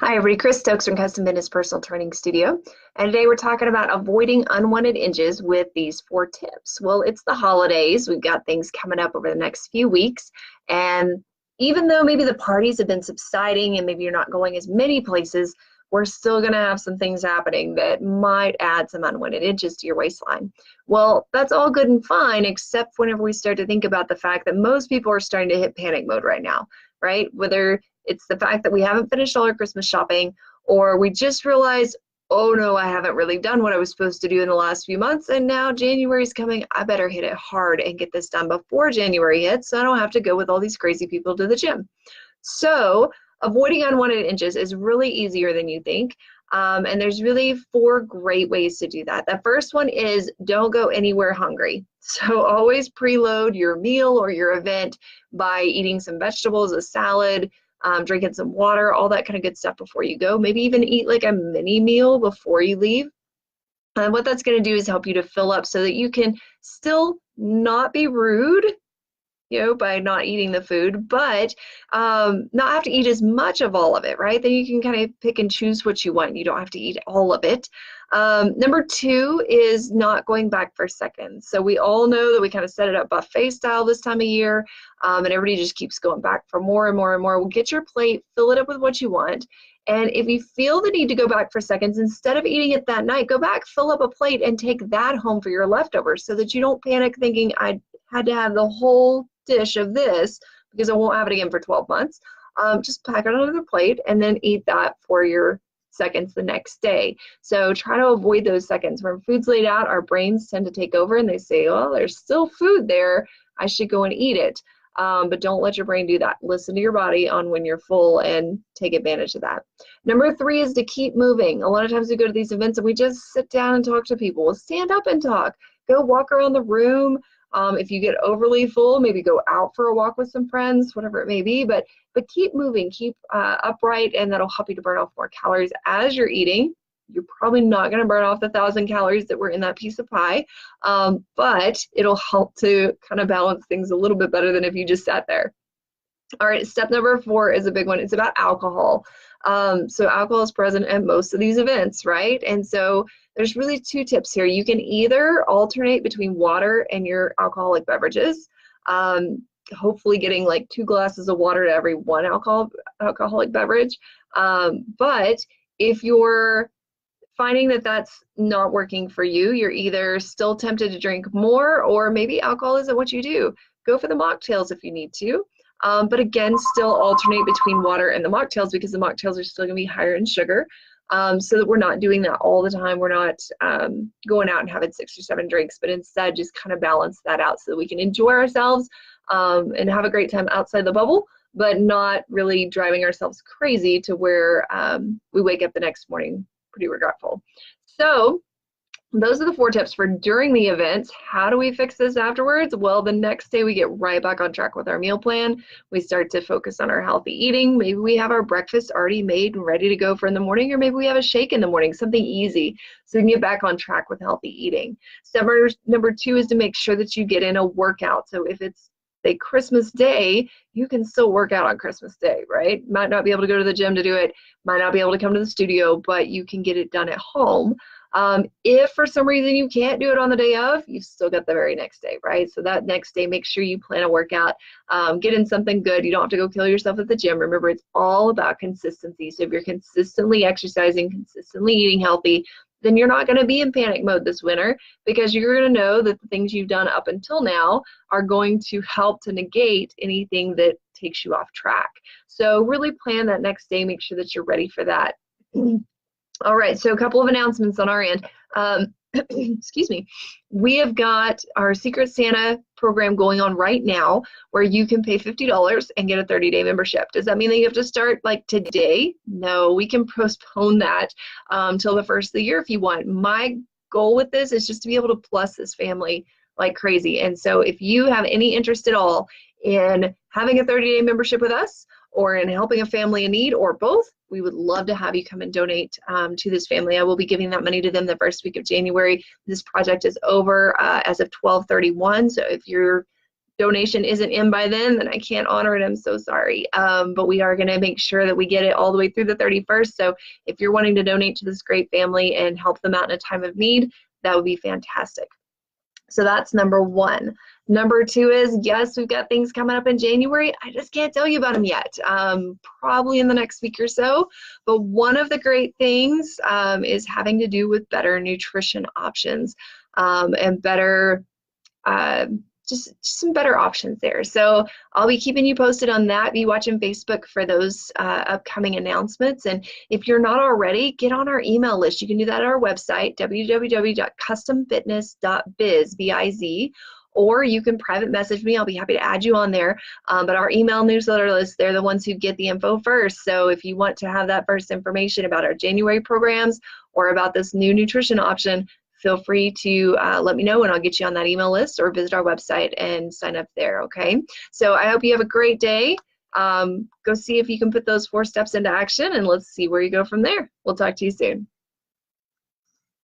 Hi everybody, Chris Stokes from Custom Fitness Personal Training Studio, and today we're talking about avoiding unwanted inches with these 4 tips. Well, it's the holidays. We've got things coming up over the next few weeks, and even though maybe the parties have been subsiding and maybe you're not going as many places, we're still going to have some things happening that might add some unwanted inches to your waistline. Well, that's all good and fine, except whenever we start to think about the fact that most people are starting to hit panic mode right now, right? Whether it's the fact that we haven't finished all our Christmas shopping, or we just realized, oh no, I haven't really done what I was supposed to do in the last few months, and now January's coming. I better hit it hard and get this done before January hits so I don't have to go with all these crazy people to the gym. So avoiding unwanted inches is really easier than you think. And there's really 4 great ways to do that. The first one is don't go anywhere hungry. So always preload your meal or your event by eating some vegetables, a salad, drinking some water, all that kind of good stuff before you go. Maybe even eat like a mini meal before you leave. And what that's going to do is help you to fill up so that you can still not be rude, by not eating the food, but not have to eat as much of all of it, right? Then you can kind of pick and choose what you want. You don't have to eat all of it. Number 2 is not going back for seconds. So we all know that we kind of set it up buffet style this time of year, and everybody just keeps going back for more and more and more. Well, get your plate, fill it up with what you want. And if you feel the need to go back for seconds, instead of eating it that night, go back, fill up a plate, and take that home for your leftovers so that you don't panic thinking, I had to have the whole dish of this because I won't have it again for 12 months. Just pack it on another plate and then eat that for your seconds the next day. So try to avoid those seconds. When food's laid out, our brains tend to take over and they say, oh, there's still food there. I should go and eat it. But don't let your brain do that. Listen to your body on when you're full and take advantage of that. Number 3 is to keep moving. A lot of times we go to these events and we just sit down and talk to people. Well, stand up and talk. Go walk around the room. If you get overly full, maybe go out for a walk with some friends, whatever it may be, but keep moving, keep upright, and that'll help you to burn off more calories as you're eating. You're probably not going to burn off the 1,000 calories that were in that piece of pie, but it'll help to kind of balance things a little bit better than if you just sat there. All right, step number 4 is a big one. It's about alcohol. So alcohol is present at most of these events, right? And so there's really 2 tips here. You can either alternate between water and your alcoholic beverages, hopefully getting like 2 glasses of water to every 1 alcoholic beverage. But if you're finding that that's not working for you, you're either still tempted to drink more, or maybe alcohol isn't what you do. Go for the mocktails if you need to. But again, still alternate between water and the mocktails because the mocktails are still going to be higher in sugar. So that we're not doing that all the time. We're not going out and having 6 or 7 drinks, but instead just kind of balance that out so that we can enjoy ourselves and have a great time outside the bubble, but not really driving ourselves crazy to where we wake up the next morning pretty regretful. So those are the 4 tips for during the events. How do we fix this afterwards? Well, the next day we get right back on track with our meal plan. We start to focus on our healthy eating. Maybe we have our breakfast already made and ready to go for in the morning, or maybe we have a shake in the morning, something easy, so we can get back on track with healthy eating. Step number 2 is to make sure that you get in a workout. So if it's say Christmas Day, you can still work out on Christmas Day, right? Might not be able to go to the gym to do it, might not be able to come to the studio, but you can get it done at home. If for some reason you can't do it on the day of, you've still got the very next day, right? So that next day, make sure you plan a workout, get in something good. You don't have to go kill yourself at the gym. Remember, it's all about consistency. So if you're consistently exercising, consistently eating healthy, then you're not going to be in panic mode this winter because you're going to know that the things you've done up until now are going to help to negate anything that takes you off track. So really plan that next day. Make sure that you're ready for that. All right, so a couple of announcements on our end. Excuse me. We have got our Secret Santa program going on right now where you can pay $50 and get a 30-day membership. Does that mean that you have to start like today? No, we can postpone that till the first of the year if you want. My goal with this is just to be able to plus this family like crazy. And so if you have any interest at all in having a 30-day membership with us, or in helping a family in need, or both, we would love to have you come and donate to this family. I will be giving that money to them the first week of January. This project is over as of 12/31, so if you're donation isn't in by then I can't honor it. I'm so sorry. But we are going to make sure that we get it all the way through the 31st. So if you're wanting to donate to this great family and help them out in a time of need, that would be fantastic. So that's number one. Number two is, yes, we've got things coming up in January. I just can't tell you about them yet, probably in the next week or so. But one of the great things is having to do with better nutrition options and better, just some better options there. So I'll be keeping you posted on that. Be watching Facebook for those upcoming announcements. And if you're not already, get on our email list. You can do that at our website, www.customfitness.biz, B-I-Z, or you can private message me. I'll be happy to add you on there. But our email newsletter list, they're the ones who get the info first. So if you want to have that first information about our January programs or about this new nutrition option, feel free to let me know and I'll get you on that email list, or visit our website and sign up there, okay? So I hope you have a great day. Go see if you can put those 4 steps into action, and let's see where you go from there. We'll talk to you soon.